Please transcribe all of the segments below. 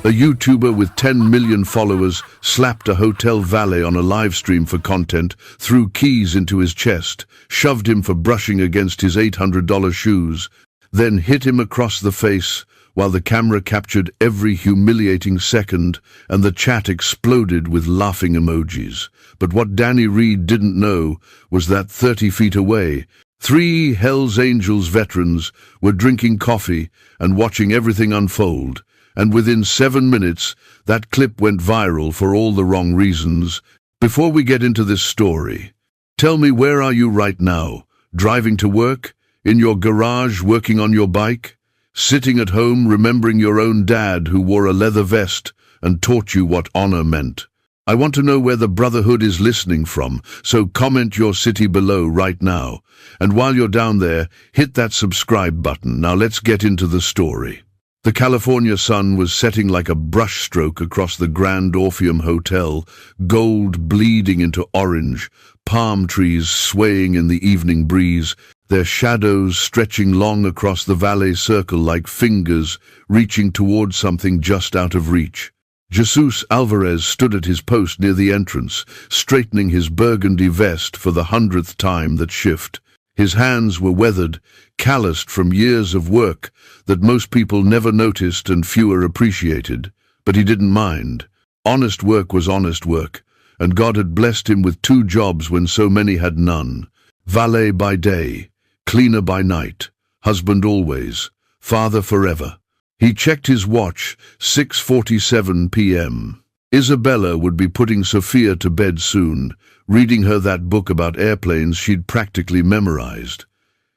A YouTuber with 10 million followers slapped a hotel valet on a live stream for content, threw keys into his chest, shoved him for brushing against his $800 shoes, then hit him across the face while the camera captured every humiliating second and the chat exploded with laughing emojis. But what Danny Reed didn't know was that 30 feet away, 3 Hells Angels veterans were drinking coffee and watching everything unfold. And within 7 minutes, that clip went viral for all the wrong reasons. Before we get into this story, tell me, where are you right now? Driving to work? In your garage working on your bike? Sitting at home remembering your own dad who wore a leather vest and taught you what honor meant? I want to know where the Brotherhood is listening from, so comment your city below right now. And while you're down there, hit that subscribe button. Now let's get into the story. The California sun was setting like a brushstroke across the Grand Orpheum Hotel, gold bleeding into orange, palm trees swaying in the evening breeze, their shadows stretching long across the Valet circle like fingers reaching towards something just out of reach. Jesus Alvarez stood at his post near the entrance, straightening his burgundy vest for the 100th time that shift. His hands were weathered, calloused from years of work that most people never noticed and fewer appreciated. But he didn't mind. Honest work was honest work, and God had blessed him with 2 jobs when so many had none. Valet by day, cleaner by night, husband always, father forever. He checked his watch, 6:47 p.m. Isabella would be putting Sophia to bed soon, reading her that book about airplanes she'd practically memorized.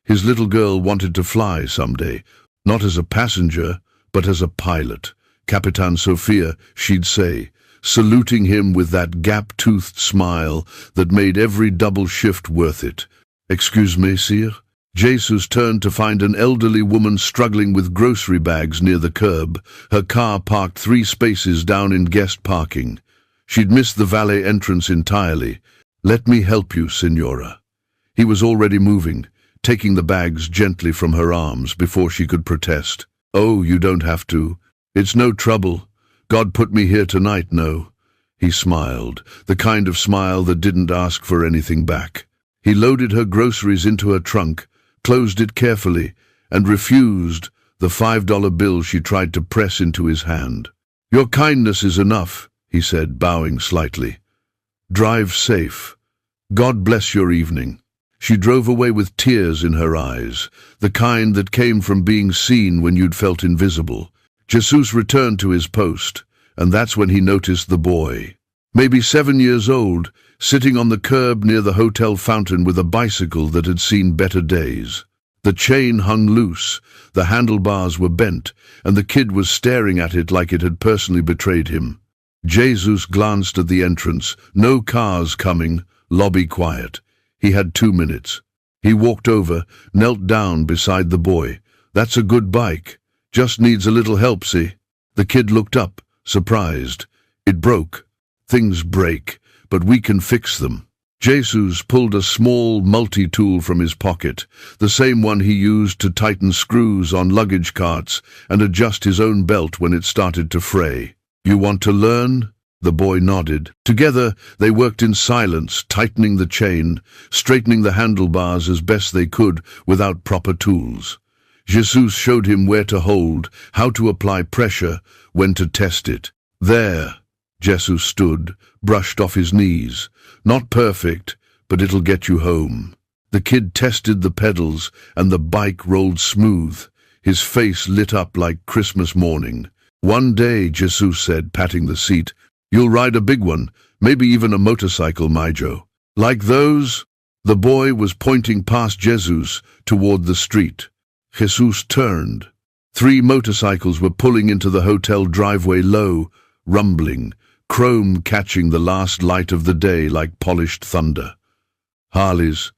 His little girl wanted to fly someday, not as a passenger, but as a pilot. Capitan Sophia, she'd say, saluting him with that gap-toothed smile that made every double shift worth it. "Excuse me, sire?" Jesus turned to find an elderly woman struggling with grocery bags near the curb, her car parked 3 spaces down in guest parking. She'd missed the valet entrance entirely. "Let me help you, Signora." He was already moving, taking the bags gently from her arms before she could protest. "Oh, you don't have to. It's no trouble. God put me here tonight, no." He smiled, the kind of smile that didn't ask for anything back. He loaded her groceries into her trunk, closed it carefully, and refused the $5 bill she tried to press into his hand. "Your kindness is enough," he said, bowing slightly. "Drive safe. God bless your evening." She drove away with tears in her eyes, the kind that came from being seen when you'd felt invisible. Jesus returned to his post, and that's when he noticed the boy. Maybe 7 years old, sitting on the curb near the hotel fountain with a bicycle that had seen better days. The chain hung loose, the handlebars were bent, and the kid was staring at it like it had personally betrayed him. Jesus glanced at the entrance. No cars coming, lobby quiet. He had 2 minutes. He walked over, knelt down beside the boy. "That's a good bike. Just needs a little help, see?" The kid looked up, surprised. "It broke." "Things break, but we can fix them." Jesus pulled a small multi-tool from his pocket, the same one he used to tighten screws on luggage carts and adjust his own belt when it started to fray. "You want to learn?" The boy nodded. Together, they worked in silence, tightening the chain, straightening the handlebars as best they could without proper tools. Jesus showed him where to hold, how to apply pressure, when to test it. "There." Jesus stood, brushed off his knees. "Not perfect, but it'll get you home." The kid tested the pedals, and the bike rolled smooth. His face lit up like Christmas morning. "One day," Jesus said, patting the seat, "you'll ride a big one, maybe even a motorcycle, my Joe." "Like those?" The boy was pointing past Jesus toward the street. Jesus turned. 3 motorcycles were pulling into the hotel driveway low, rumbling, chrome catching the last light of the day like polished thunder. Harleys,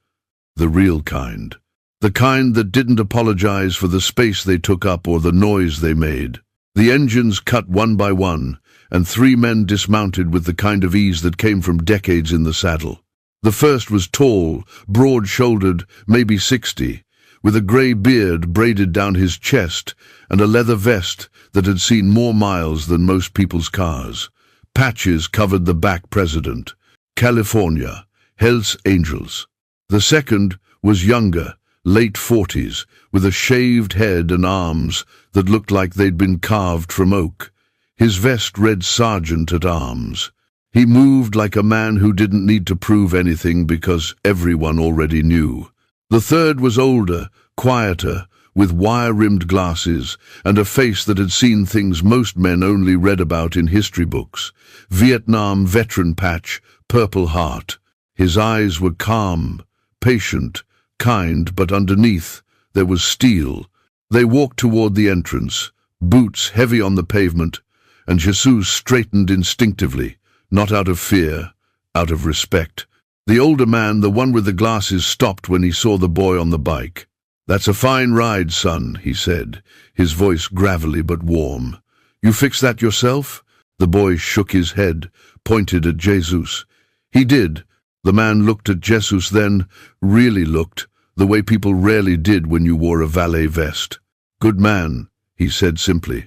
the real kind. The kind that didn't apologize for the space they took up or the noise they made. The engines cut one by one, and 3 men dismounted with the kind of ease that came from decades in the saddle. The first was tall, broad-shouldered, maybe 60, with a grey beard braided down his chest and a leather vest that had seen more miles than most people's cars. Patches covered the back. President, California, Hells Angels. The second was younger, late 40s, with a shaved head and arms that looked like they'd been carved from oak. His vest read Sergeant at Arms. He moved like a man who didn't need to prove anything because everyone already knew. The third was older, quieter, with wire-rimmed glasses and a face that had seen things most men only read about in history books. Vietnam veteran patch, Purple Heart. His eyes were calm, patient, kind, but underneath there was steel. They walked toward the entrance, boots heavy on the pavement, and Jesus straightened instinctively, not out of fear, out of respect. The older man, the one with the glasses, stopped when he saw the boy on the bike. "That's a fine ride, son," he said, his voice gravelly but warm. "You fix that yourself?" The boy shook his head, pointed at Jesus. He did. The man looked at Jesus, then really looked, the way people rarely did when you wore a valet vest. "Good man," he said simply.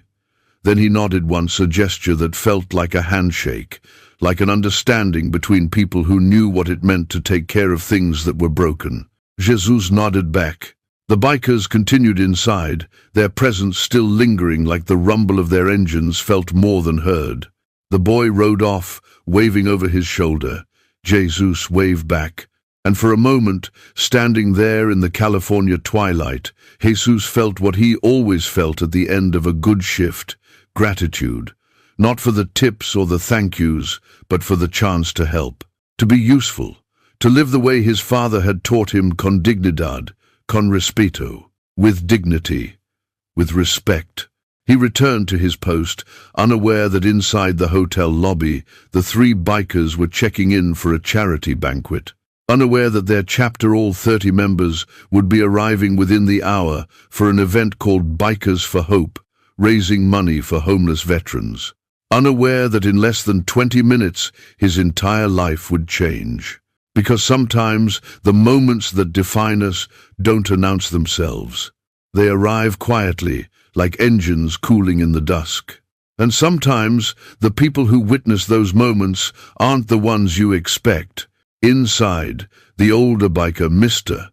Then he nodded once, a gesture that felt like a handshake, like an understanding between people who knew what it meant to take care of things that were broken. Jesus nodded back. The bikers continued inside, their presence still lingering like the rumble of their engines felt more than heard. The boy rode off, waving over his shoulder. Jesus waved back, and for a moment, standing there in the California twilight, Jesus felt what he always felt at the end of a good shift: gratitude. Not for the tips or the thank yous, but for the chance to help, to be useful, to live the way his father had taught him: con dignidad, con respeto, with dignity, with respect. He returned to his post, unaware that inside the hotel lobby, the three bikers were checking in for a charity banquet. Unaware that their chapter, all 30 members, would be arriving within the hour for an event called Bikers for Hope, raising money for homeless veterans. Unaware that in less than 20 minutes, his entire life would change. Because sometimes the moments that define us don't announce themselves. They arrive quietly, like engines cooling in the dusk. And sometimes the people who witness those moments aren't the ones you expect. Inside, the older biker, Mr.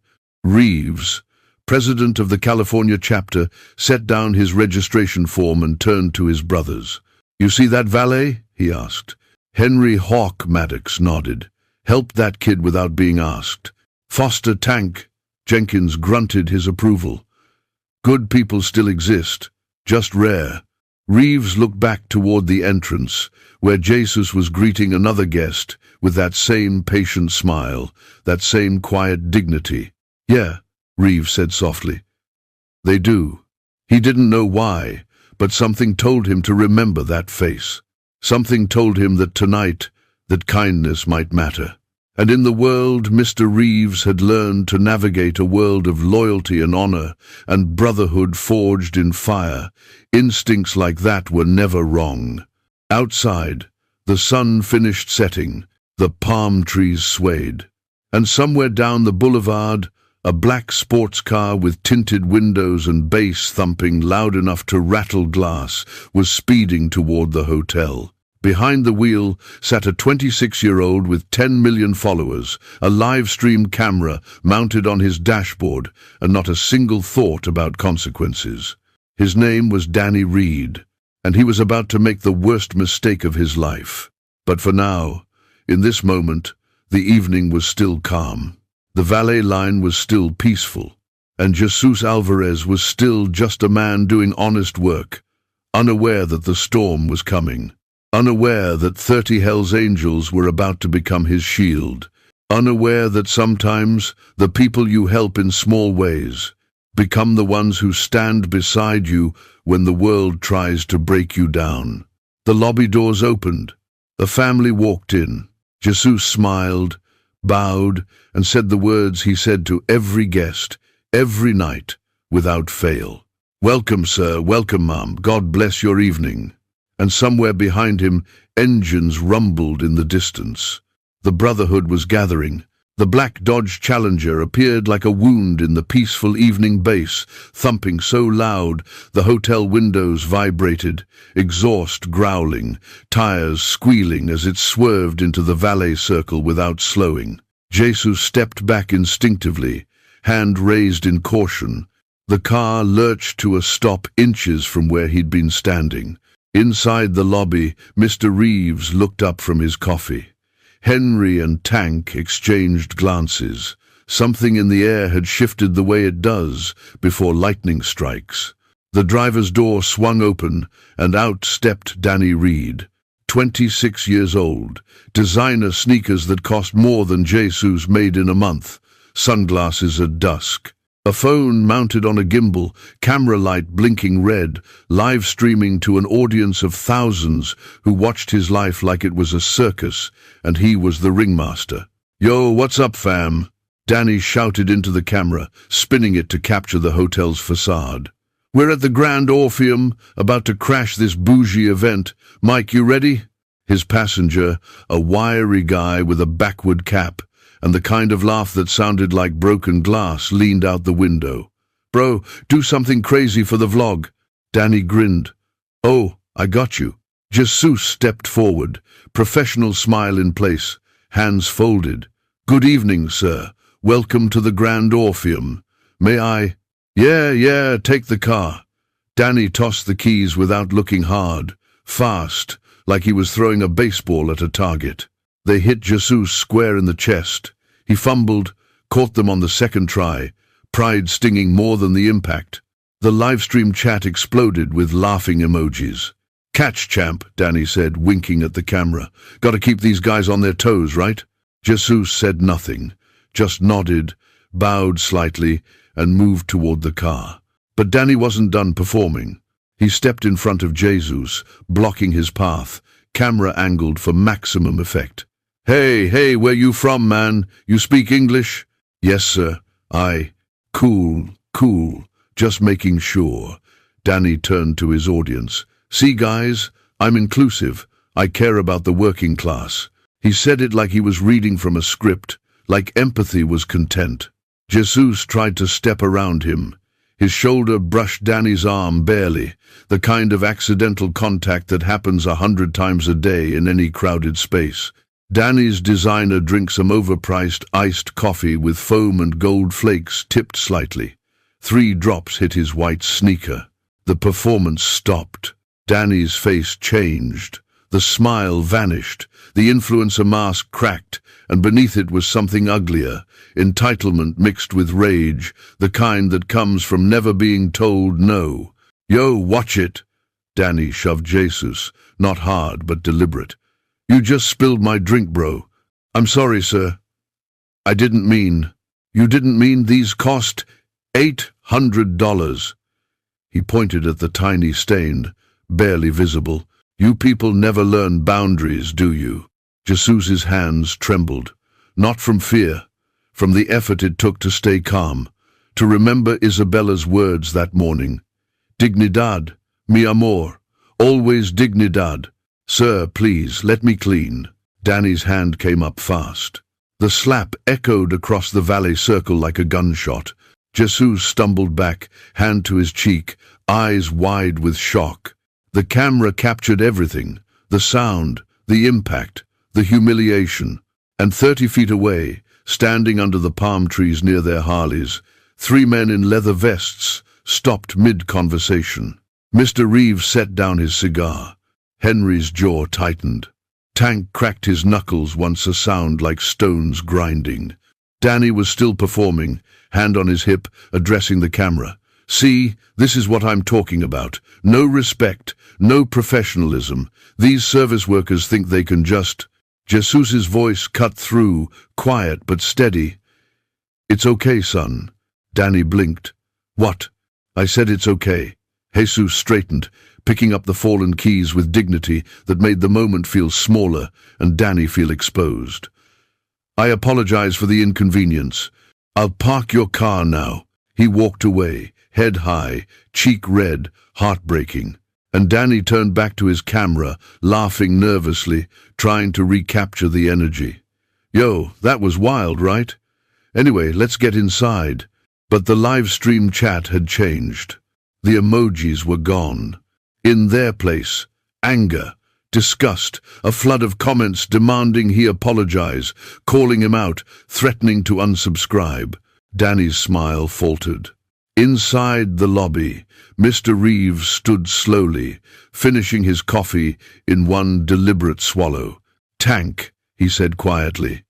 Reeves, president of the California chapter, set down his registration form and turned to his brothers. "You see that valet?" he asked. Henry Hawk Maddox nodded. "Helped that kid without being asked." Foster Tank Jenkins grunted his approval. Good people still exist, just rare. Reeves looked back toward the entrance, where Jesus was greeting another guest with that same patient smile, that same quiet dignity. "Yeah," Reeves said softly. "They do." He didn't know why, but something told him to remember that face. Something told him that tonight, that kindness might matter. And in the world, Mr. Reeves had learned to navigate a world of loyalty and honor and brotherhood forged in fire. Instincts like that were never wrong. Outside, the sun finished setting, the palm trees swayed, and somewhere down the boulevard, a black sports car with tinted windows and bass thumping loud enough to rattle glass was speeding toward the hotel. Behind the wheel sat a 26-year-old with 10 million followers, a live-stream camera mounted on his dashboard, and not a single thought about consequences. His name was Danny Reed, and he was about to make the worst mistake of his life. But for now, in this moment, the evening was still calm. The valet line was still peaceful, and Jesus Alvarez was still just a man doing honest work, unaware that the storm was coming. Unaware that 30 Hells Angels were about to become his shield. Unaware that sometimes the people you help in small ways become the ones who stand beside you when the world tries to break you down. The lobby doors opened. The family walked in. Jesus smiled, bowed, and said the words he said to every guest, every night, without fail. "Welcome, sir. Welcome, ma'am. God bless your evening." And somewhere behind him, engines rumbled in the distance. The brotherhood was gathering. The black Dodge Challenger appeared like a wound in the peaceful evening bass, thumping so loud the hotel windows vibrated, exhaust growling, tires squealing as it swerved into the valet circle without slowing. Jesus stepped back instinctively, hand raised in caution. The car lurched to a stop inches from where he'd been standing. Inside the lobby, Mr. Reeves looked up from his coffee. Henry and Tank exchanged glances. Something in the air had shifted the way it does before lightning strikes. The driver's door swung open, and out stepped Danny Reed, 26 years old, designer sneakers that cost more than Jesus made in a month, sunglasses at dusk. A phone mounted on a gimbal, camera light blinking red, live streaming to an audience of thousands who watched his life like it was a circus, and he was the ringmaster. "Yo, what's up, fam?" Danny shouted into the camera, spinning it to capture the hotel's facade. "We're at the Grand Orpheum, about to crash this bougie event. Mike, you ready?" His passenger, a wiry guy with a backward cap, and the kind of laugh that sounded like broken glass, leaned out the window. "Bro, do something crazy for the vlog." Danny grinned. "Oh, I got you." Jesus stepped forward, professional smile in place, hands folded. "Good evening, sir. Welcome to the Grand Orpheum. May I—" Yeah, take the car." Danny tossed the keys without looking hard, fast, like he was throwing a baseball at a target. They hit Jesus square in the chest. He fumbled, caught them on the second try, pride stinging more than the impact. The livestream chat exploded with laughing emojis. "Catch, champ," Danny said, winking at the camera. "Gotta keep these guys on their toes, right?" Jesus said nothing, just nodded, bowed slightly, and moved toward the car. But Danny wasn't done performing. He stepped in front of Jesus, blocking his path, camera angled for maximum effect. Hey, where you from, man? You speak English?" "Yes, sir. Cool. Just making sure." Danny turned to his audience. "See, guys, I'm inclusive. I care about the working class." He said it like he was reading from a script, like empathy was content. Jesus tried to step around him. His shoulder brushed Danny's arm barely, the kind of accidental contact that happens 100 times a day in any crowded space. Danny's designer drinks some overpriced iced coffee with foam and gold flakes tipped slightly. 3 drops hit his white sneaker. The performance stopped. Danny's face changed. The smile vanished. The influencer mask cracked, and beneath it was something uglier, entitlement mixed with rage, the kind that comes from never being told no. "Yo, watch it." Danny shoved Jesus, not hard but deliberate. "You just spilled my drink, bro." "I'm sorry, sir. I didn't mean." "You didn't mean these cost $800. He pointed at the tiny stain, barely visible. "You people never learn boundaries, do you?" Jesus's hands trembled, not from fear, from the effort it took to stay calm, to remember Isabella's words that morning. "Dignidad, mi amor, always dignidad. Sir, please, let me clean." Danny's hand came up fast. The slap echoed across the valet circle like a gunshot. Jesus stumbled back, hand to his cheek, eyes wide with shock. The camera captured everything, the sound, the impact, the humiliation. And 30 feet away, standing under the palm trees near their Harleys, 3 men in leather vests stopped mid-conversation. Mr. Reeves set down his cigar. Henry's jaw tightened. Tank cracked his knuckles once a sound like stones grinding. Danny was still performing, hand on his hip, addressing the camera. "See, this is what I'm talking about. No respect, no professionalism. These service workers think they can just—" Jesus's voice cut through, quiet but steady. "It's okay, son." Danny blinked. "What?" "I said it's okay." Jesus straightened, picking up the fallen keys with dignity that made the moment feel smaller and Danny feel exposed. "I apologize for the inconvenience. I'll park your car now." He walked away, head high, cheek red, heartbreaking. And Danny turned back to his camera, laughing nervously, trying to recapture the energy. Yo, that was wild, right? Anyway, let's get inside. But the live stream chat had changed. The emojis were gone. In their place, anger, disgust, a flood of comments demanding he apologize, calling him out, threatening to unsubscribe. Danny's smile faltered. Inside the lobby, Mr. Reeves stood slowly, finishing his coffee in one deliberate swallow. "Tank," he said quietly.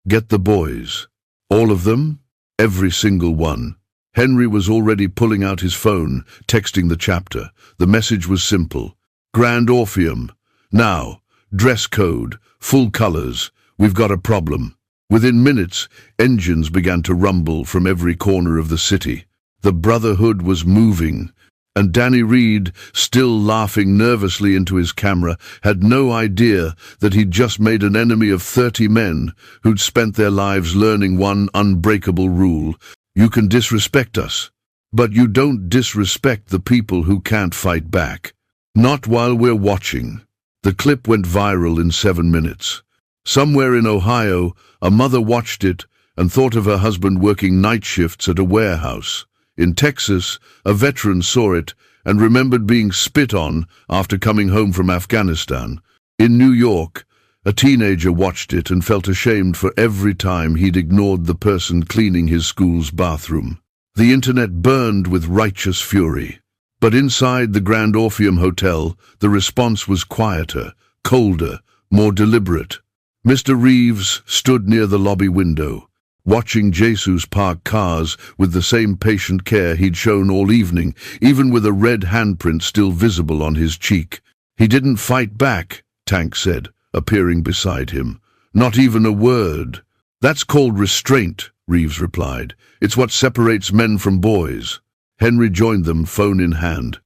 "Get the boys." "All of them?" "Every single one." Henry was already pulling out his phone, texting the chapter. The message was simple. "Grand Orpheum. Now. Dress code. Full colors. We've got a problem." Within minutes, engines began to rumble from every corner of the city. The Brotherhood was moving, and Danny Reed, still laughing nervously into his camera, had no idea that he'd just made an enemy of 30 men who'd spent their lives learning one unbreakable rule: you can disrespect us, but you don't disrespect the people who can't fight back. Not while we're watching. The clip went viral in 7 minutes. Somewhere in Ohio, a mother watched it and thought of her husband working night shifts at a warehouse. In Texas, a veteran saw it and remembered being spit on after coming home from Afghanistan. In New York, a teenager watched it and felt ashamed for every time he'd ignored the person cleaning his school's bathroom. The internet burned with righteous fury. But inside the Grand Orpheum Hotel, the response was quieter, colder, more deliberate. Mr. Reeves stood near the lobby window, watching Jesus park cars with the same patient care he'd shown all evening, even with a red handprint still visible on his cheek. "He didn't fight back," Tank said, appearing beside him. "Not even a word." "That's called restraint," Reeves replied. "It's what separates men from boys." Henry joined them, phone in hand.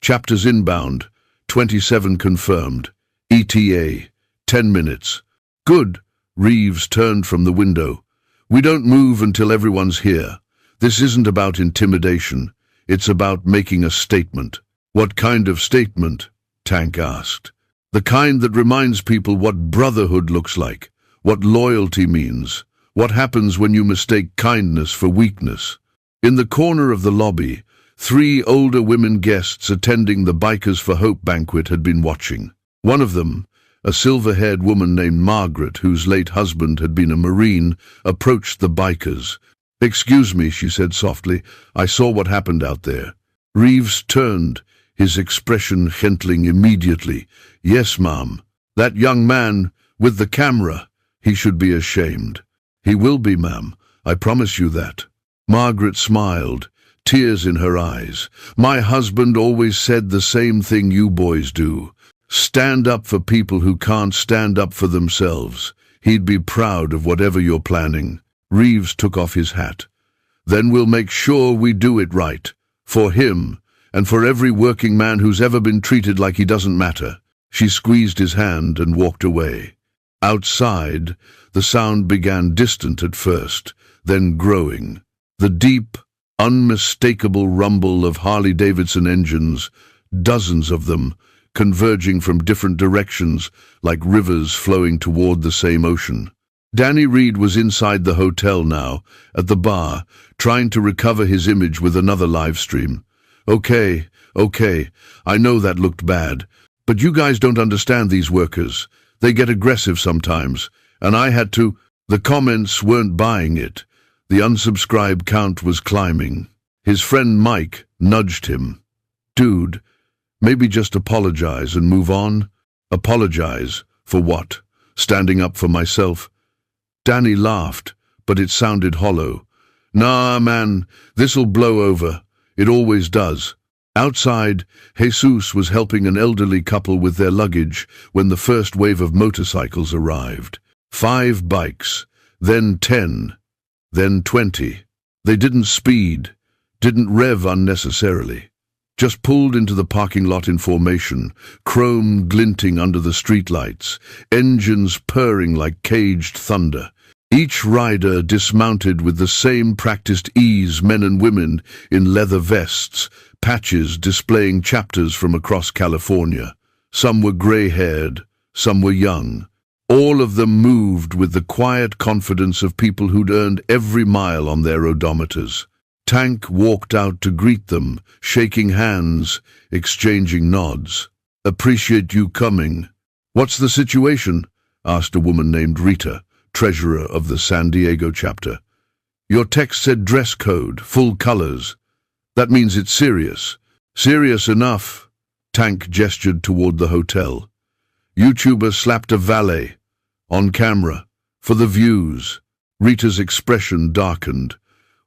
"Chapters inbound. 27 confirmed. ETA. 10 minutes. "Good." Reeves turned from the window. "We don't move until everyone's here. This isn't about intimidation. It's about making a statement." "What kind of statement?" Tank asked. "The kind that reminds people what brotherhood looks like, what loyalty means, what happens when you mistake kindness for weakness." In the corner of the lobby, 3 older women guests attending the Bikers for Hope banquet had been watching. One of them, a silver-haired woman named Margaret, whose late husband had been a Marine, approached the bikers. "Excuse me," she said softly, "I saw what happened out there." Reeves turned, his expression gentling immediately. "Yes, ma'am. That young man with the camera, he should be ashamed." "He will be, ma'am. I promise you that." Margaret smiled, tears in her eyes. "My husband always said the same thing you boys do. Stand up for people who can't stand up for themselves. He'd be proud of whatever you're planning." Reeves took off his hat. "Then we'll make sure we do it right. For him, and for every working man who's ever been treated like he doesn't matter." She squeezed his hand and walked away. Outside, the sound began distant at first, then growing. The deep, unmistakable rumble of Harley-Davidson engines, dozens of them, converging from different directions like rivers flowing toward the same ocean. Danny Reed was inside the hotel now, at the bar, trying to recover his image with another live stream. Okay, I know that looked bad, but you guys don't understand these workers. They get aggressive sometimes, and I had to." The comments weren't buying it. The unsubscribe count was climbing. His friend Mike nudged him. "Dude, maybe just apologize and move on." "Apologize? For what? Standing up for myself?" Danny laughed, but it sounded hollow. "Nah, man, this'll blow over. It always does." Outside, Jesus was helping an elderly couple with their luggage when the first wave of motorcycles arrived. 5 bikes, then 10, then 20. They didn't speed, didn't rev unnecessarily. Just pulled into the parking lot in formation, chrome glinting under the streetlights, engines purring like caged thunder. Each rider dismounted with the same practiced ease, men and women in leather vests, patches displaying chapters from across California. Some were gray-haired, some were young. All of them moved with the quiet confidence of people who'd earned every mile on their odometers. Tank walked out to greet them, shaking hands, exchanging nods. "Appreciate you coming." "What's the situation?" asked a woman named Rita, treasurer of the San Diego chapter. "Your text said dress code, full colors. That means it's serious." "Serious enough." Tank gestured toward the hotel. "YouTuber slapped a valet. On camera. For the views." Rita's expression darkened.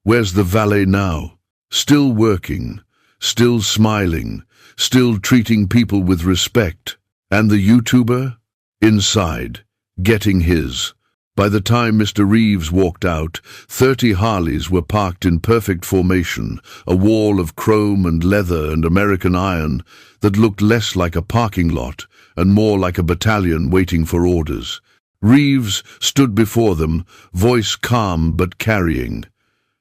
"Where's the valet now?" "Still working. Still smiling. Still treating people with respect." "And the YouTuber?" "Inside. Getting his." By the time Mr. Reeves walked out, 30 Harleys were parked in perfect formation, a wall of chrome and leather and American iron that looked less like a parking lot and more like a battalion waiting for orders. Reeves stood before them, voice calm but carrying.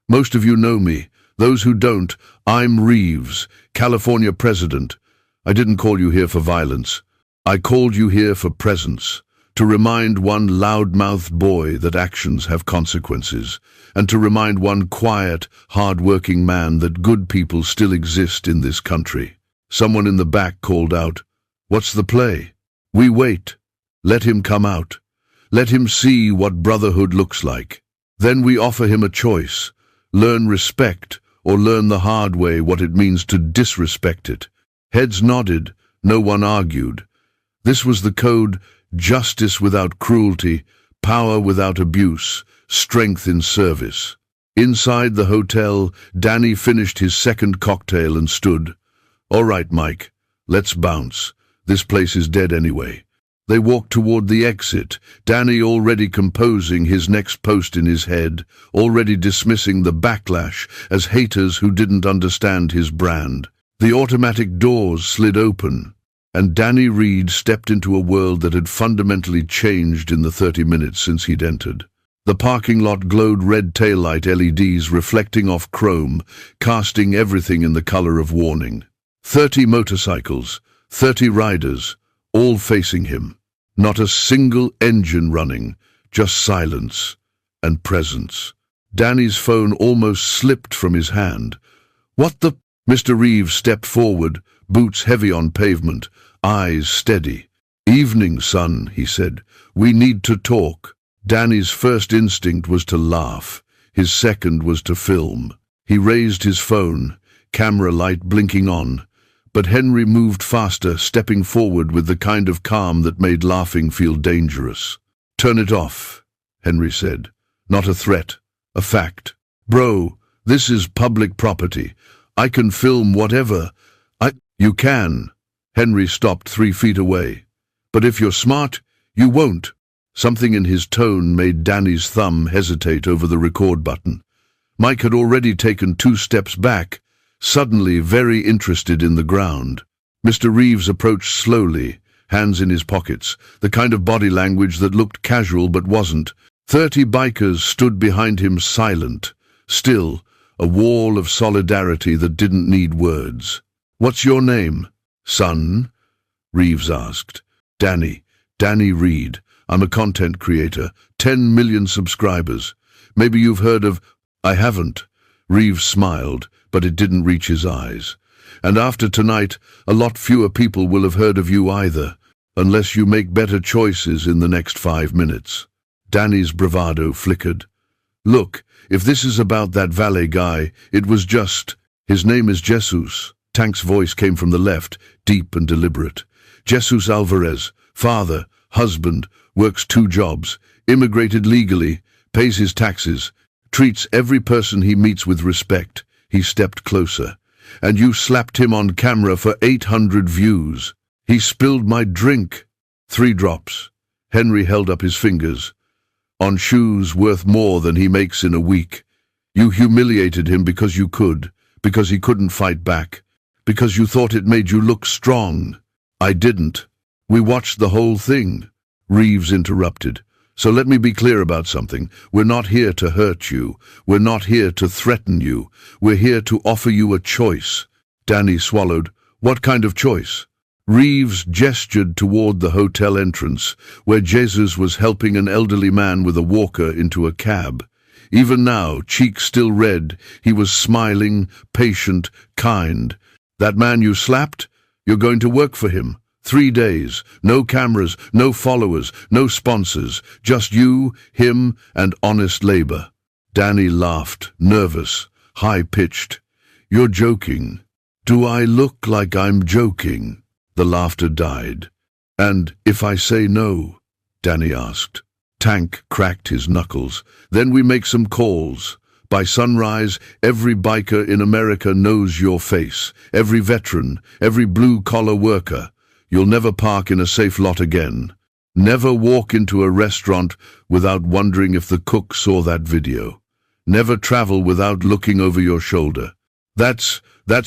"Most of you know me. Those who don't, I'm Reeves, California president. I didn't call you here for violence. I called you here for presence. To remind one loud-mouthed boy that actions have consequences, and to remind one quiet, hard-working man that good people still exist in this country." Someone in the back called out, "What's the play?" "We wait. Let him come out. Let him see what brotherhood looks like. Then we offer him a choice. Learn respect, or learn the hard way what it means to disrespect it." Heads nodded. No one argued. This was the code: justice without cruelty, power without abuse, strength in service. Inside the hotel, Danny finished his second cocktail and stood. "All right, Mike, let's bounce. This place is dead anyway." They walked toward the exit, Danny already composing his next post in his head, already dismissing the backlash as haters who didn't understand his brand. The automatic doors slid open, and Danny Reed stepped into a world that had fundamentally changed in the 30 minutes since he'd entered. The parking lot glowed red taillight LEDs reflecting off chrome, casting everything in the color of warning. 30 motorcycles, 30 riders, all facing him. Not a single engine running, just silence and presence. Danny's phone almost slipped from his hand. "What the—" Mr. Reeves stepped forward, boots heavy on pavement, eyes steady. "Evening, son," he said. "We need to talk." Danny's first instinct was to laugh. His second was to film. He raised his phone, camera light blinking on. But Henry moved faster, stepping forward with the kind of calm that made laughing feel dangerous. "Turn it off," Henry said. "Not a threat, a fact." "Bro, this is public property. I can film whatever. You can." Henry stopped 3 feet away. "But if you're smart, you won't." Something in his tone made Danny's thumb hesitate over the record button. Mike had already taken 2 steps back, suddenly very interested in the ground. Mr. Reeves approached slowly, hands in his pockets, the kind of body language that looked casual but wasn't. 30 bikers stood behind him silent, still, a wall of solidarity that didn't need words. "What's your name?" "Son?" Reeves asked. Danny Reed. I'm a content creator, 10 million subscribers. Maybe you've heard of—" "I haven't." Reeves smiled, but it didn't reach his eyes. "And after tonight, a lot fewer people will have heard of you either, unless you make better choices in the next 5 minutes. Danny's bravado flickered. "Look, if this is about that valet guy, it was just— His name is Jesus." Tank's voice came from the left, deep and deliberate. "Jesus Alvarez, father, husband, works 2 jobs, immigrated legally, pays his taxes, treats every person he meets with respect." He stepped closer. "And you slapped him on camera for 800 views. He spilled my drink." 3 drops. Henry held up his fingers. "On shoes worth more than he makes in a week. You humiliated him because you could, because he couldn't fight back, because you thought it made you look strong. I didn't. We watched the whole thing." Reeves interrupted. "So let me be clear about something. We're not here to hurt you. We're not here to threaten you. We're here to offer you a choice." Danny swallowed. "What kind of choice?" Reeves gestured toward the hotel entrance, where Jesus was helping an elderly man with a walker into a cab. Even now, cheeks still red, he was smiling, patient, kind. "That man you slapped? You're going to work for him. 3 days, no cameras, no followers, no sponsors, just you, him, and honest labor." Danny laughed, nervous, high-pitched. "You're joking." "Do I look like I'm joking?" The laughter died. "And if I say no?" Danny asked. Tank cracked his knuckles. "Then we make some calls. By sunrise, every biker in America knows your face. Every veteran, every blue-collar worker. You'll never park in a safe lot again. Never walk into a restaurant without wondering if the cook saw that video. Never travel without looking over your shoulder. That's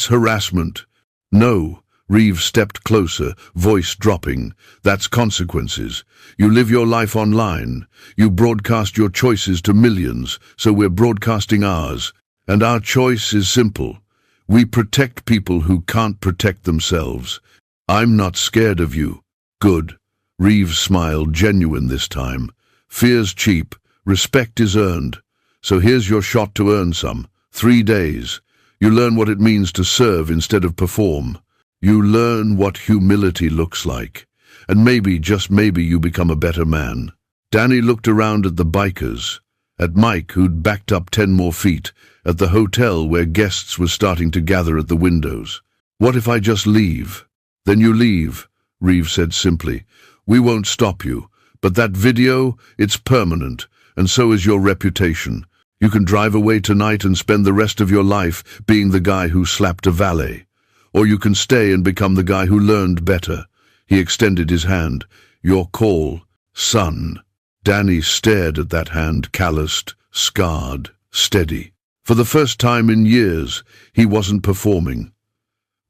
harassment." "No." Reeves stepped closer, voice dropping. "That's consequences. You live your life online. You broadcast your choices to millions, so we're broadcasting ours. And our choice is simple. We protect people who can't protect themselves. I'm not scared of you." "Good." Reeves smiled, genuine this time. "Fear's cheap. Respect is earned. So here's your shot to earn some. 3 days. You learn what it means to serve instead of perform. You learn what humility looks like. And maybe, just maybe, you become a better man." Danny looked around at the bikers, at Mike, who'd backed up 10 more feet, at the hotel where guests were starting to gather at the windows. "What if I just leave?" "Then you leave," Reeves said simply. "We won't stop you. But that video, it's permanent, and so is your reputation. You can drive away tonight and spend the rest of your life being the guy who slapped a valet. Or you can stay and become the guy who learned better." He extended his hand. "Your call, son." Danny stared at that hand, calloused, scarred, steady. For the first time in years, he wasn't performing.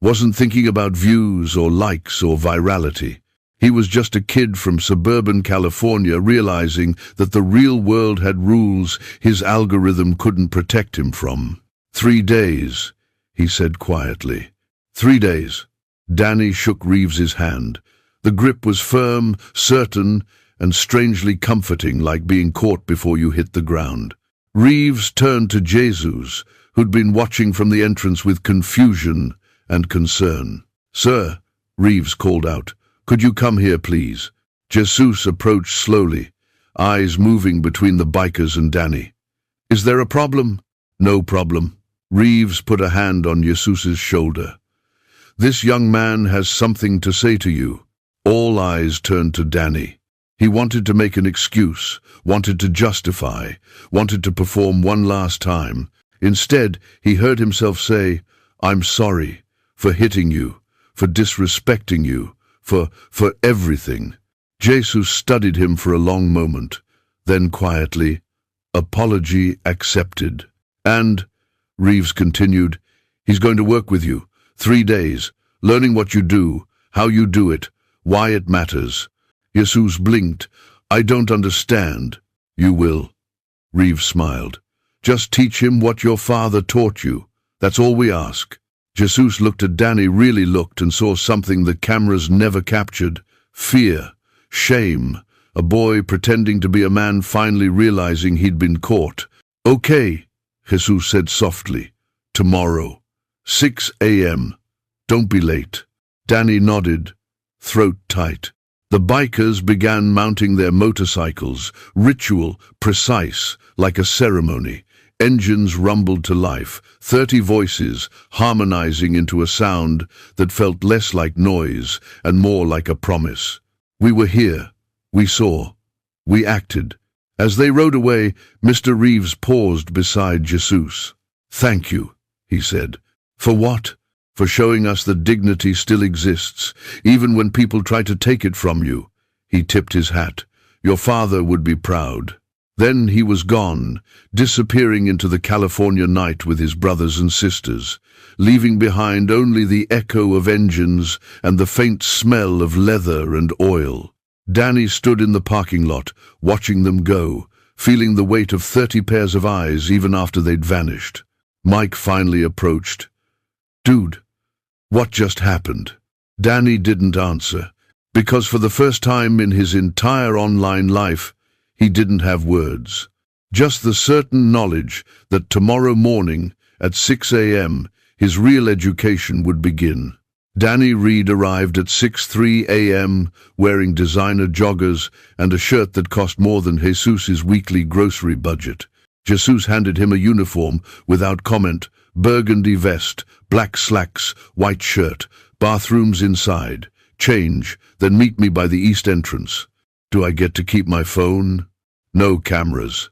Wasn't thinking about views or likes or virality. He was just a kid from suburban California realizing that the real world had rules his algorithm couldn't protect him from. 3 days, he said quietly. 3 days. Danny shook Reeves's hand. The grip was firm, certain, and strangely comforting, like being caught before you hit the ground. Reeves turned to Jesus, who'd been watching from the entrance with confusion and concern. "Sir," Reeves called out, "could you come here, please?" Jesus approached slowly, eyes moving between the bikers and Danny. "Is there a problem?" "No problem." Reeves put a hand on Jesus's shoulder. "This young man has something to say to you." All eyes turned to Danny. He wanted to make an excuse, wanted to justify, wanted to perform one last time. Instead, he heard himself say, "I'm sorry for hitting you, for disrespecting you, for everything." Jesus studied him for a long moment, then quietly, "Apology accepted." "And," Reeves continued, "he's going to work with you. 3 days, learning what you do, how you do it, why it matters." Jesus blinked. "I don't understand." "You will." Reeves smiled. "Just teach him what your father taught you. That's all we ask." Jesus looked at Danny, really looked, and saw something the cameras never captured. Fear, shame, a boy pretending to be a man finally realizing he'd been caught. "Okay," Jesus said softly. "Tomorrow, 6 a.m. Don't be late." Danny nodded, throat tight. The bikers began mounting their motorcycles, ritual, precise, like a ceremony. Engines rumbled to life, 30 voices harmonizing into a sound that felt less like noise and more like a promise. We were here. We saw. We acted. As they rode away, Mr. Reeves paused beside Jesus. "Thank you," he said. "For what?" "For showing us that dignity still exists, even when people try to take it from you." He tipped his hat. "Your father would be proud." Then he was gone, disappearing into the California night with his brothers and sisters, leaving behind only the echo of engines and the faint smell of leather and oil. Danny stood in the parking lot, watching them go, feeling the weight of 30 pairs of eyes even after they'd vanished. Mike finally approached. "Dude, what just happened?" Danny didn't answer, because for the first time in his entire online life, he didn't have words. Just the certain knowledge that tomorrow morning at 6 a.m. his real education would begin. Danny Reed arrived at 6:03 a.m. wearing designer joggers and a shirt that cost more than Jesus's weekly grocery budget. Jesus handed him a uniform without comment, burgundy vest, black slacks, white shirt, bathrooms inside, change, then meet me by the east entrance. Do I get to keep my phone? No cameras.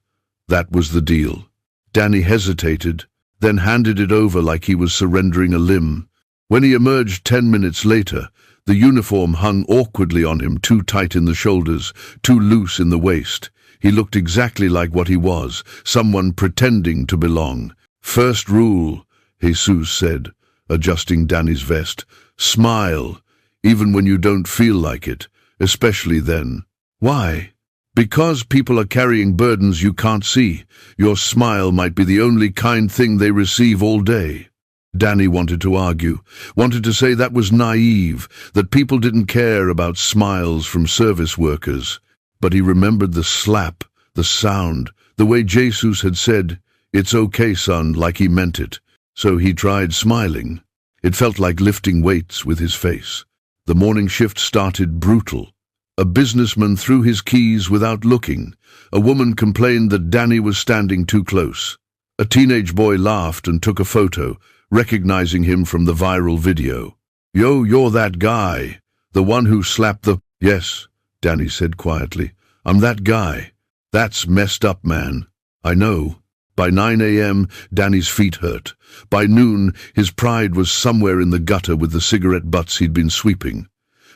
That was the deal. Danny hesitated, then handed it over like he was surrendering a limb. When he emerged 10 minutes later, the uniform hung awkwardly on him, too tight in the shoulders, too loose in the waist. He looked exactly like what he was, someone pretending to belong. First rule, Jesus said, adjusting Danny's vest. Smile, even when you don't feel like it, especially then. Why? Because people are carrying burdens you can't see. Your smile might be the only kind thing they receive all day. Danny wanted to argue, wanted to say that was naive, that people didn't care about smiles from service workers. But he remembered the slap, the sound, the way Jesus had said, "It's okay, son," like he meant it. So he tried smiling. It felt like lifting weights with his face. The morning shift started brutal. A businessman threw his keys without looking. A woman complained that Danny was standing too close. A teenage boy laughed and took a photo, recognizing him from the viral video. "Yo, you're that guy. The one who slapped the—" "Yes," Danny said quietly. "I'm that guy. That's messed up, man." "I know." By 9 a.m., Danny's feet hurt. By noon, his pride was somewhere in the gutter with the cigarette butts he'd been sweeping.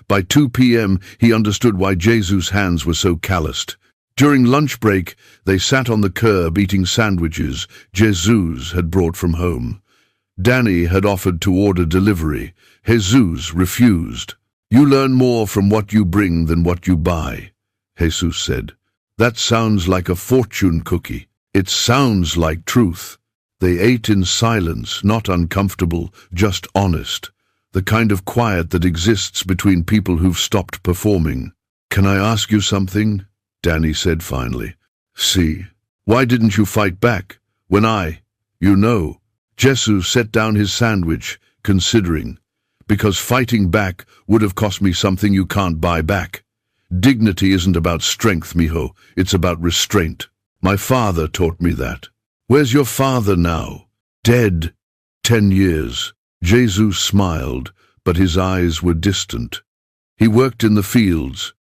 By 2 p.m., he understood why Jesus' hands were so calloused. During lunch break, they sat on the curb eating sandwiches Jesus had brought from home. Danny had offered to order delivery. Jesus refused. "You learn more from what you bring than what you buy," Jesus said. "That sounds like a fortune cookie." "It sounds like truth." They ate in silence, not uncomfortable, just honest. The kind of quiet that exists between people who've stopped performing. "Can I ask you something?" Danny said finally. "See, why didn't you fight back? When you know." Jesus set down his sandwich, considering. "Because fighting back would have cost me something you can't buy back. Dignity isn't about strength, mijo. It's about restraint. My father taught me that." "Where's your father now?" "Dead. 10 years. Jesus smiled, but his eyes were distant. "He worked in the fields.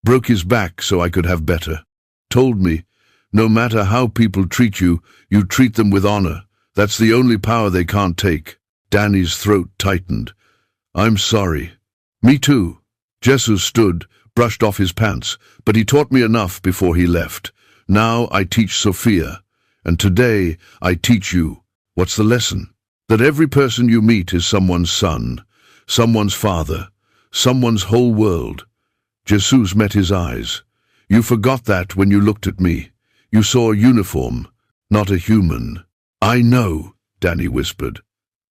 Broke his back so I could have better. Told me, no matter how people treat you, you treat them with honor. That's the only power they can't take." Danny's throat tightened. "I'm sorry." "Me too." Jesus stood, brushed off his pants, "but he taught me enough before he left. Now I teach Sophia, and today I teach you. What's the lesson? That every person you meet is someone's son, someone's father, someone's whole world." Jesus met his eyes. "You forgot that when you looked at me. You saw a uniform, not a human." "I know," Danny whispered.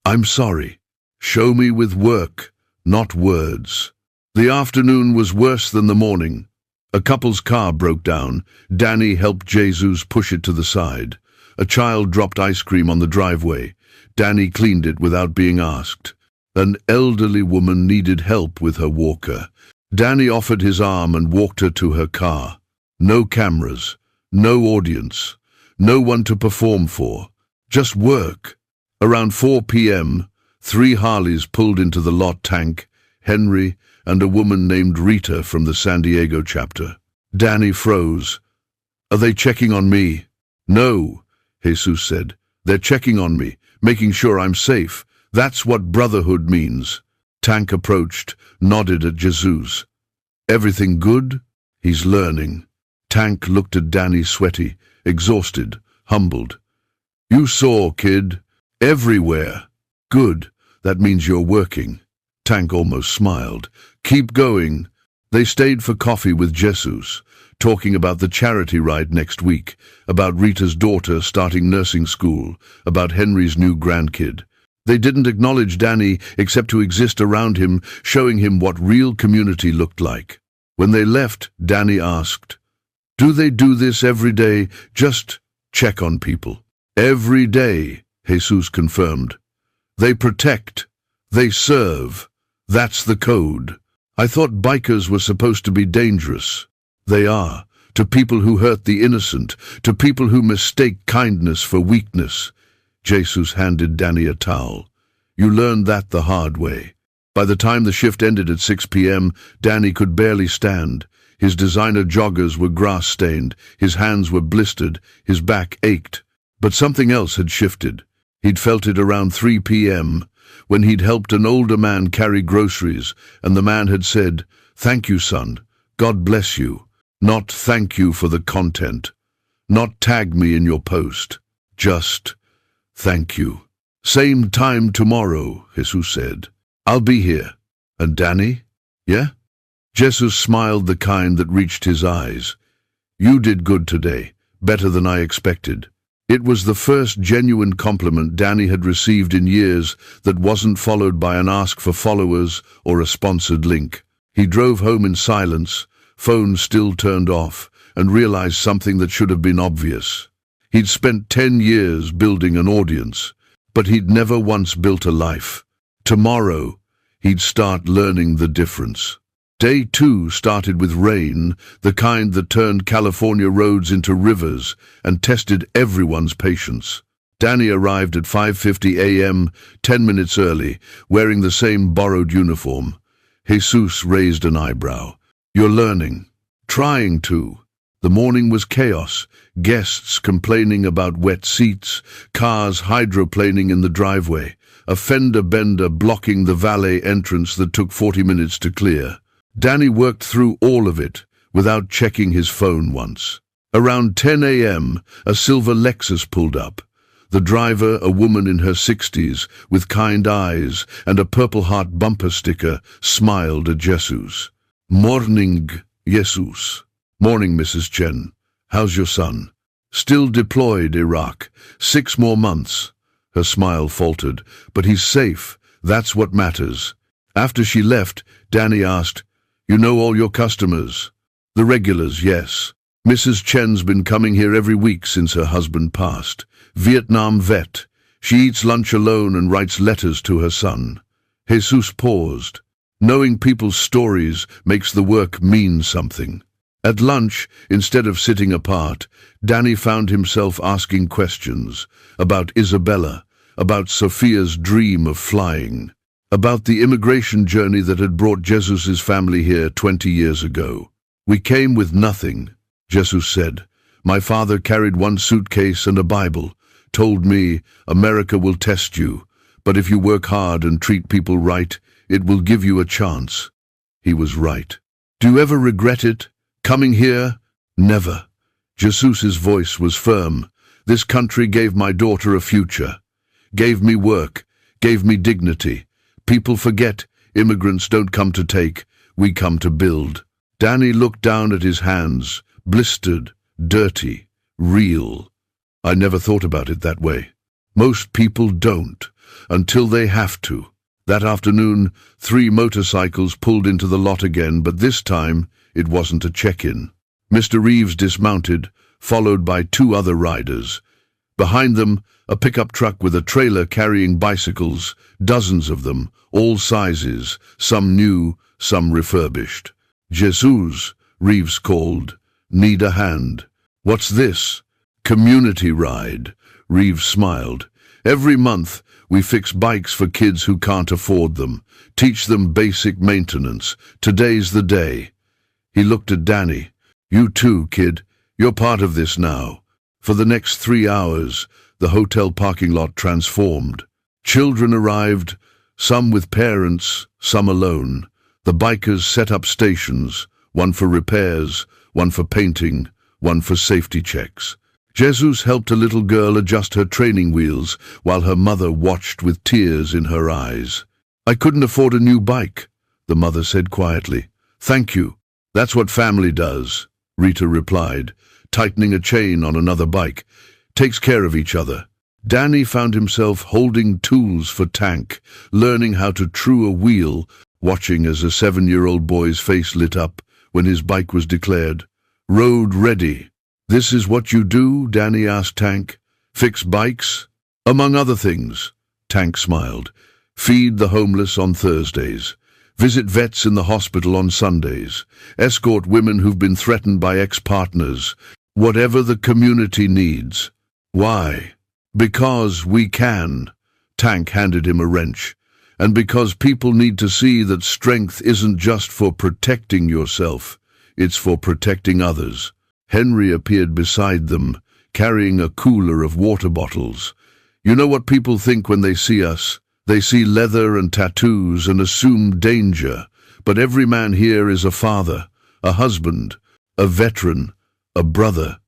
"I'm sorry. Show me with work, not words." The afternoon was worse than the morning. A couple's car broke down. Danny helped Jesus push it to the side. A child dropped ice cream on the driveway. Danny cleaned it without being asked. An elderly woman needed help with her walker. Danny offered his arm and walked her to her car. No cameras, no audience, no one to perform for. Just work. Around 4 p.m., 3 Harleys pulled into the lot. Tank, Henry, and a woman named Rita from the San Diego chapter. Danny froze. "Are they checking on me?" "No," Jesus said. "They're checking on me, making sure I'm safe. That's what brotherhood means." Tank approached, nodded at Jesus. "Everything good?" "He's learning." Tank looked at Danny, sweaty, exhausted, humbled. "You saw, kid. Everywhere." "Good. That means you're working." Tank almost smiled. "Keep going." They stayed for coffee with Jesus, talking about the charity ride next week, about Rita's daughter starting nursing school, about Henry's new grandkid. They didn't acknowledge Danny except to exist around him, showing him what real community looked like. When they left, Danny asked, "Do they do this every day? Just check on people." "Every day," Jesus confirmed. "They protect. They serve. That's the code." "I thought bikers were supposed to be dangerous." "They are, to people who hurt the innocent, to people who mistake kindness for weakness." Jesus handed Danny a towel. "You learned that the hard way." By the time the shift ended at 6 p.m., Danny could barely stand. His designer joggers were grass-stained, his hands were blistered, his back ached. But something else had shifted. He'd felt it around 3 p.m., when he'd helped an older man carry groceries, and the man had said, "Thank you, son. God bless you." Not "thank you for the content." Not "tag me in your post." Just "thank you." "Same time tomorrow," Jesus said. "I'll be here." "And Danny? Yeah?" Jesus smiled, the kind that reached his eyes. "You did good today, better than I expected." It was the first genuine compliment Danny had received in years that wasn't followed by an ask for followers or a sponsored link. He drove home in silence, phone still turned off, and realized something that should have been obvious. He'd spent 10 years building an audience, but he'd never once built a life. Tomorrow, he'd start learning the difference. Day 2 started with rain, the kind that turned California roads into rivers and tested everyone's patience. Danny arrived at 5:50 a.m., 10 minutes early, wearing the same borrowed uniform. Jesus raised an eyebrow. "You're learning." "Trying to." The morning was chaos. Guests complaining about wet seats, cars hydroplaning in the driveway, a fender bender blocking the Valet entrance that took 40 minutes to clear. Danny worked through all of it without checking his phone once. Around 10 a.m., a silver Lexus pulled up. The driver, a woman in her 60s, with kind eyes and a Purple Heart bumper sticker, smiled at Jesus. "Morning, Jesus." "Morning, Mrs. Chen. How's your son?" "Still deployed, Iraq. 6 more months." Her smile faltered. "But he's safe. That's what matters." After she left, Danny asked, "You know all your customers?" "The regulars, yes. Mrs. Chen's been coming here every week since her husband passed. Vietnam vet. She eats lunch alone and writes letters to her son." Jesus paused. Knowing people's stories makes the work mean something. At lunch, instead of sitting apart, Danny found himself asking questions about Isabella, about Sophia's dream of flying, about the immigration journey that had brought Jesus's family here 20 years ago. "We came with nothing," Jesus said. "My father carried 1 suitcase and a Bible, told me, America will test you, but if you work hard and treat people right, it will give you a chance." He was right. "Do you ever regret it? Coming here?" "Never." Jesus's voice was firm. "This country gave my daughter a future, gave me work, gave me dignity. People forget, immigrants don't come to take, we come to build." Danny looked down at his hands, blistered, dirty, real. "I never thought about it that way." Most people don't, until they have to. That afternoon, 3 motorcycles pulled into the lot again, but this time it wasn't a check-in. Mr. Reeves dismounted, followed by 2 other riders. Behind them, a pickup truck with a trailer carrying bicycles, dozens of them, all sizes, some new, some refurbished. "Jesus," Reeves called. "Need a hand." "What's this?" "Community ride." Reeves smiled. "Every month, we fix bikes for kids who can't afford them, teach them basic maintenance. Today's the day." He looked at Danny. "You too, kid. You're part of this now." For the next 3 hours, the hotel parking lot transformed. Children arrived, some with parents, some alone. The bikers set up stations, one for repairs, one for painting, one for safety checks. Jesus helped a little girl adjust her training wheels while her mother watched with tears in her eyes. "I couldn't afford a new bike," the mother said quietly. "Thank you. That's what family does," Rita replied, tightening a chain on another bike. "Takes care of each other." Danny found himself holding tools for Tank, learning how to true a wheel, watching as a 7-year-old boy's face lit up when his bike was declared road ready. "This is what you do?" Danny asked Tank. "Fix bikes?" "Among other things," Tank smiled. "Feed the homeless on Thursdays. Visit vets in the hospital on Sundays. Escort women who've been threatened by ex-partners. Whatever the community needs." "Why?" "Because we can." Tank handed him a wrench. "And because people need to see that strength isn't just for protecting yourself, it's for protecting others." Henry appeared beside them, carrying a cooler of water bottles. "You know what people think when they see us? They see leather and tattoos and assume danger. But every man here is a father, a husband, a veteran, a brother."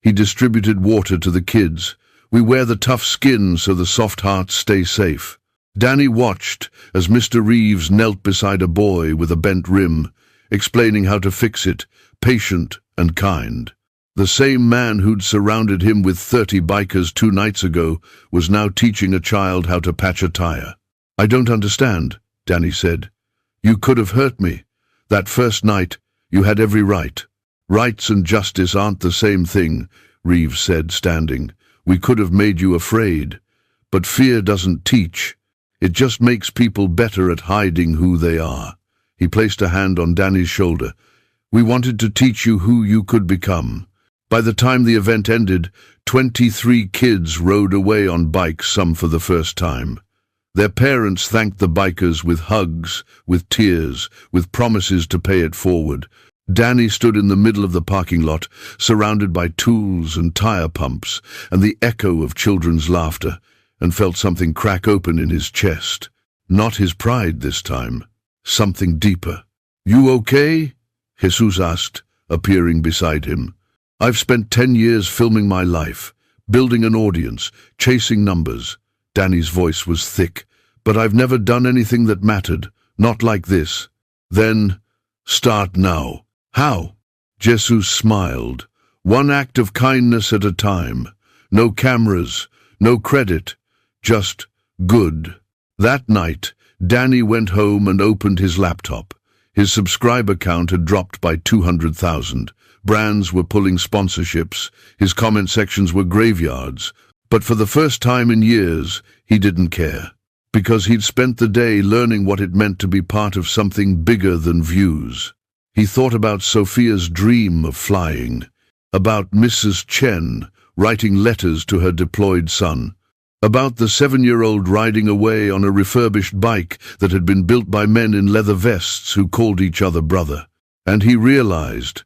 He distributed water to the kids. "We wear the tough skin so the soft hearts stay safe." Danny watched as Mr. Reeves knelt beside a boy with a bent rim, explaining how to fix it, patient and kind. The same man who'd surrounded him with 30 bikers 2 nights ago was now teaching a child how to patch a tire. "I don't understand," Danny said. "You could have hurt me. That first night, you had every right." "Rights and justice aren't the same thing," Reeves said, standing. "We could have made you afraid. But fear doesn't teach. It just makes people better at hiding who they are." He placed a hand on Danny's shoulder. "We wanted to teach you who you could become." By the time the event ended, 23 kids rode away on bikes, some for the first time. Their parents thanked the bikers with hugs, with tears, with promises to pay it forward. Danny stood in the middle of the parking lot, surrounded by tools and tire pumps and the echo of children's laughter, and felt something crack open in his chest. Not his pride this time. Something deeper. "You okay?" Jesus asked, appearing beside him. "I've spent 10 years filming my life, building an audience, chasing numbers." Danny's voice was thick. "But I've never done anything that mattered, not like this." "Then, start now." "How?" Jesus smiled. "One act of kindness at a time. No cameras, no credit, just good." That night, Danny went home and opened his laptop. His subscriber count had dropped by 200,000. Brands were pulling sponsorships. His comment sections were graveyards. But for the first time in years, he didn't care. Because he'd spent the day learning what it meant to be part of something bigger than views. He thought about Sophia's dream of flying, about Mrs. Chen writing letters to her deployed son, about the 7-year-old riding away on a refurbished bike that had been built by men in leather vests who called each other brother. And he realized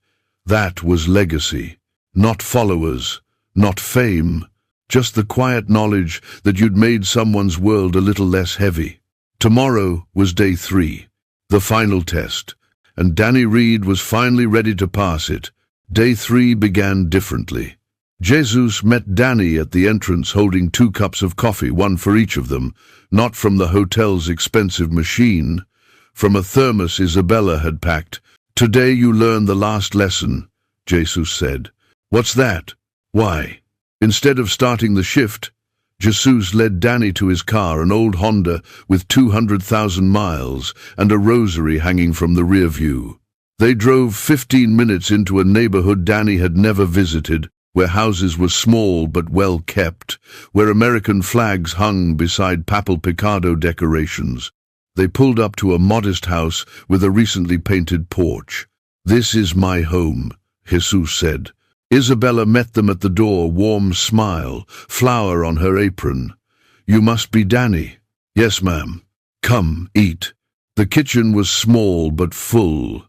that was legacy, not followers, not fame, just the quiet knowledge that you'd made someone's world a little less heavy. Tomorrow was day 3, the final test, and Danny Reed was finally ready to pass it. Day 3 began differently. Jesus met Danny at the entrance holding 2 cups of coffee, one for each of them, not from the hotel's expensive machine, from a thermos Isabella had packed. "Today you learn the last lesson," Jesus said. "What's that?" "Why?" Instead of starting the shift, Jesus led Danny to his car, an old Honda with 200,000 miles and a rosary hanging from the rear view. They drove 15 minutes into a neighborhood Danny had never visited, where houses were small but well kept, where American flags hung beside Papal Picado decorations. They pulled up to a modest house with a recently painted porch. "This is my home," Jesus said. Isabella met them at the door, warm smile, flower on her apron. "You must be Danny." "Yes, ma'am." "Come, eat." The kitchen was small but full.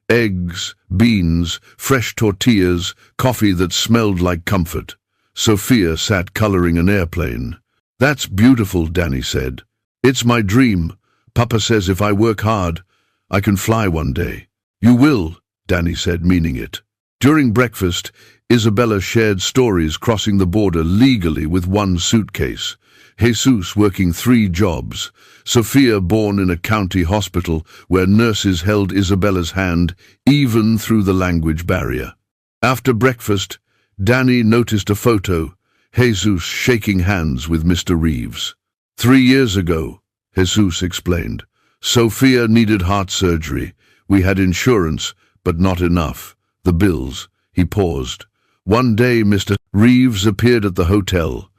Eggs, beans, fresh tortillas, coffee that smelled like comfort. Sophia sat coloring an airplane. "That's beautiful," Danny said. "It's my dream. Papa says if I work hard, I can fly one day." "You will," Danny said, meaning it. During breakfast, Isabella shared stories crossing the border legally with 1 suitcase. Jesus working 3 jobs. Sophia born in a county hospital where nurses held Isabella's hand even through the language barrier. After breakfast, Danny noticed a photo. Jesus shaking hands with Mr. Reeves. 3 years ago, Jesus explained. Sophia needed heart surgery. We had insurance, but not enough. The bills. He paused. One day Mr. Reeves appeared at the hotel.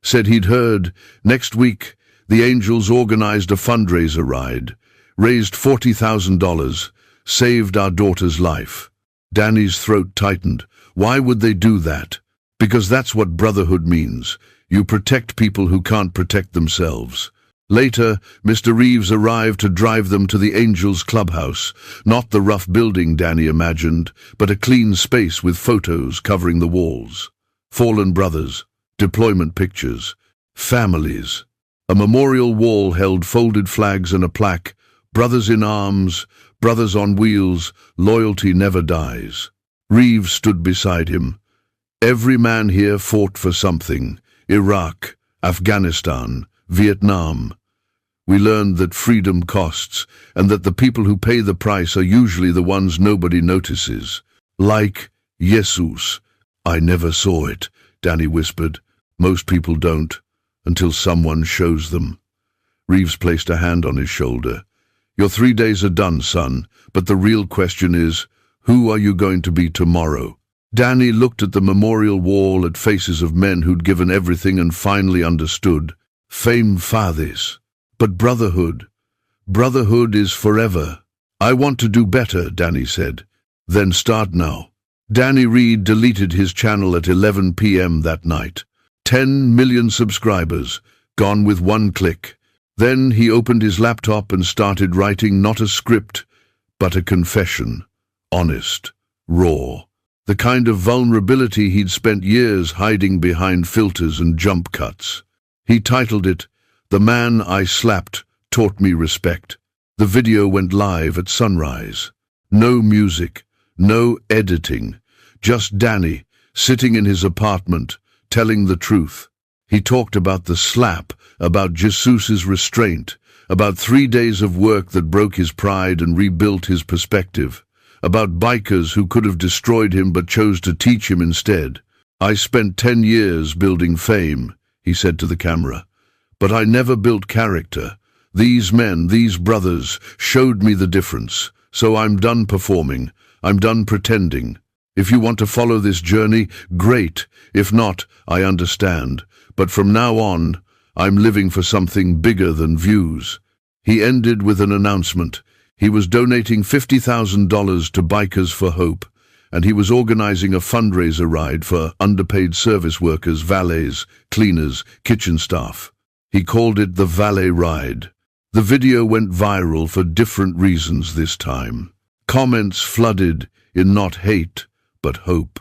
Said he'd heard. Next week, the Angels organized a fundraiser ride. Raised $40,000. Saved our daughter's life. Danny's throat tightened. Why would they do that? Because that's what brotherhood means. You protect people who can't protect themselves. Later, Mr. Reeves arrived to drive them to the Angels clubhouse. Not the rough building Danny imagined, but a clean space with photos covering the walls. Fallen brothers, deployment pictures, families. A memorial wall held folded flags and a plaque. Brothers in arms, brothers on wheels, loyalty never dies. Reeves stood beside him. Every man here fought for something. Iraq, Afghanistan, Vietnam. We learned that freedom costs, and that the people who pay the price are usually the ones nobody notices. Like Jesus. I never saw it, Danny whispered. Most people don't, until someone shows them. Reeves placed a hand on his shoulder. Your 3 days are done, son, but the real question is, who are you going to be tomorrow? Danny looked at the memorial wall, at faces of men who'd given everything and finally understood. Fame fathers. But brotherhood. Brotherhood is forever. I want to do better, Danny said. Then start now. Danny Reed deleted his channel at 11 p.m. that night. 10 million subscribers, gone with one click. Then he opened his laptop and started writing not a script, but a confession. Honest. Raw. The kind of vulnerability he'd spent years hiding behind filters and jump cuts. He titled it, The Man I Slapped Taught Me Respect. The video went live at sunrise. No music, no editing, just Danny, sitting in his apartment, telling the truth. He talked about the slap, about Jesus's restraint, about 3 days of work that broke his pride and rebuilt his perspective, about bikers who could have destroyed him but chose to teach him instead. I spent 10 years building fame, he said to the camera, but I never built character. These men, these brothers, showed me the difference. So I'm done performing. I'm done pretending. If you want to follow this journey, great. If not, I understand. But from now on, I'm living for something bigger than views. He ended with an announcement. He was donating $50,000 to Bikers for Hope, and he was organizing a fundraiser ride for underpaid service workers, valets, cleaners, kitchen staff. He called it the Valet Ride. The video went viral for different reasons this time. Comments flooded in not hate, but hope.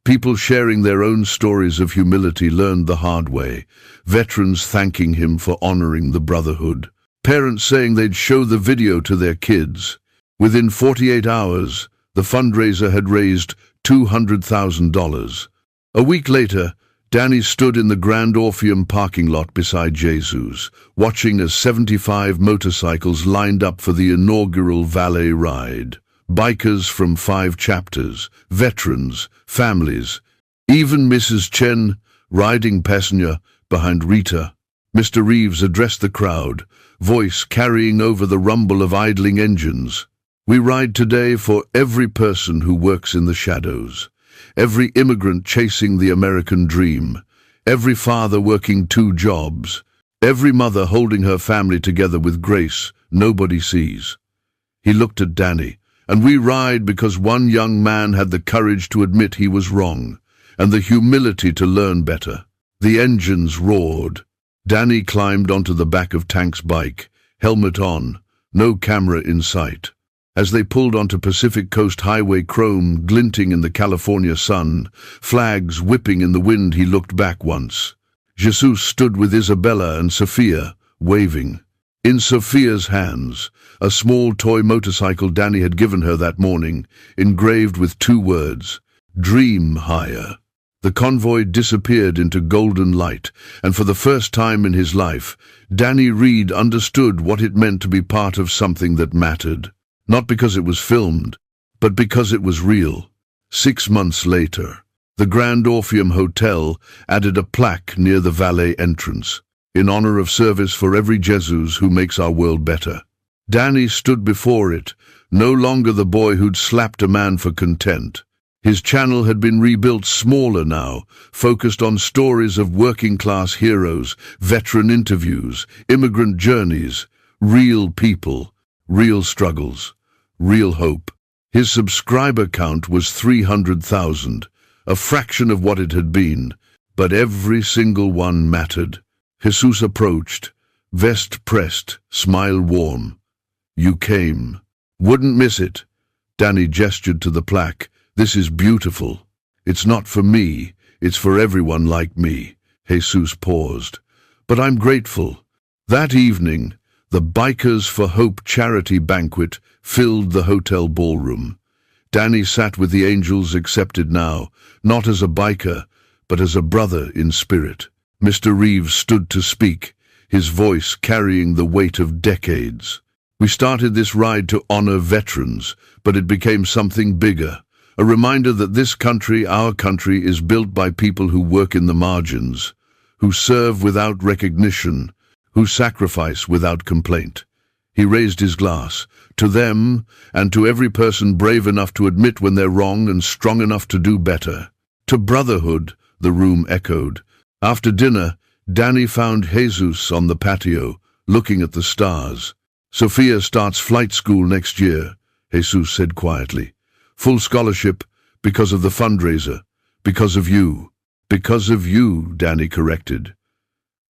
People sharing their own stories of humility learned the hard way. Veterans thanking him for honoring the brotherhood. Parents saying they'd show the video to their kids. Within 48 hours, the fundraiser had raised $200,000. A week later, Danny stood in the Grand Orpheum parking lot beside Jesus, watching as 75 motorcycles lined up for the inaugural Valet Ride. Bikers from 5 chapters, veterans, families, even Mrs. Chen riding passenger behind Rita. Mr. Reeves addressed the crowd, voice carrying over the rumble of idling engines. We ride today for every person who works in the shadows, every immigrant chasing the American dream, every father working 2 jobs, every mother holding her family together with grace nobody sees. He looked at Danny. And we ride because one young man had the courage to admit he was wrong, and the humility to learn better. The engines roared. Danny climbed onto the back of Tank's bike, helmet on, no camera in sight. As they pulled onto Pacific Coast Highway, chrome glinting in the California sun, flags whipping in the wind, he looked back once. Jesus stood with Isabella and Sophia, waving. In Sophia's hands, a small toy motorcycle Danny had given her that morning, engraved with 2 words, Dream Higher. The convoy disappeared into golden light, and for the first time in his life, Danny Reed understood what it meant to be part of something that mattered. Not because it was filmed, but because it was real. 6 months later, The Grand Orpheum Hotel added a plaque near the Valet entrance, in honor of service for every Jesus who makes our world better. Danny stood before it, no longer the boy who'd slapped a man for content. His channel had been rebuilt smaller now, focused on stories of working-class heroes, veteran interviews, immigrant journeys, real people, real struggles, real hope. His subscriber count was 300,000, a fraction of what it had been, but every single one mattered. Jesus approached, vest pressed, smile warm. "You came. Wouldn't miss it." Danny gestured to the plaque. "This is beautiful. It's not for me, it's for everyone like me." Jesus paused. "But I'm grateful." That evening, the Bikers for Hope charity banquet filled the hotel ballroom. Danny sat with the angels accepted now, not as a biker, but as a brother in spirit. Mr. Reeves stood to speak, his voice carrying the weight of decades. "We started this ride to honor veterans, but it became something bigger. A reminder that this country, our country, is built by people who work in the margins, who serve without recognition, who sacrifice without complaint." He raised his glass. "To them, and to every person brave enough to admit when they're wrong and strong enough to do better." "To brotherhood," the room echoed. After dinner, Danny found Jesus on the patio, looking at the stars. "Sophia starts flight school next year," Jesus said quietly. "Full scholarship, because of the fundraiser, because of you." "Because of you," Danny corrected.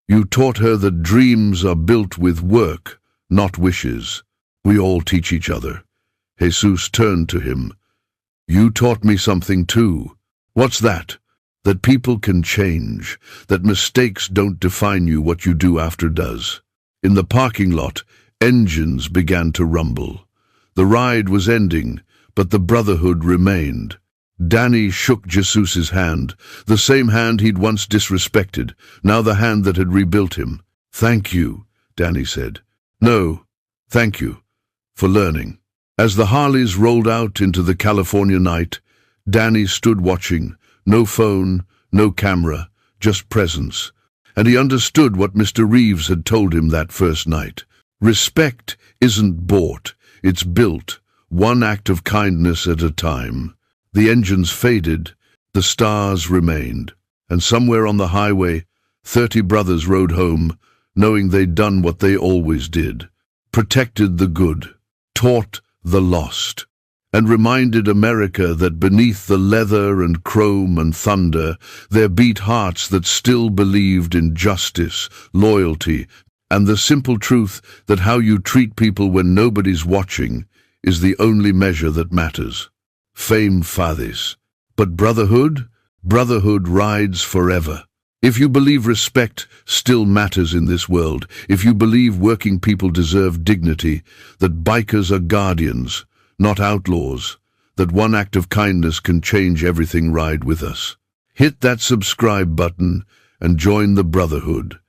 "You taught her that dreams are built with work, not wishes. We all teach each other." Jesus turned to him. "You taught me something too." "What's that?" "That people can change, that mistakes don't define you, what you do after does." In the parking lot, engines began to rumble. The ride was ending, but the brotherhood remained. Danny shook Jesus's hand, the same hand he'd once disrespected, now the hand that had rebuilt him. "Thank you," Danny said. "No, thank you, for learning." As the Harleys rolled out into the California night, Danny stood watching, no phone, no camera, just presence. And he understood what Mr. Reeves had told him that first night. Respect isn't bought, it's built, one act of kindness at a time. The engines faded, the stars remained, and somewhere on the highway, 30 brothers rode home, knowing they'd done what they always did. Protected the good, taught the lost, and reminded America that beneath the leather and chrome and thunder, there beat hearts that still believed in justice, loyalty, and the simple truth that how you treat people when nobody's watching is the only measure that matters. Fame fades, but brotherhood rides forever. If you believe respect still matters in this world, if you believe working people deserve dignity, that bikers are guardians, not outlaws, that one act of kindness can change everything, ride with us. Hit that subscribe button and join the brotherhood.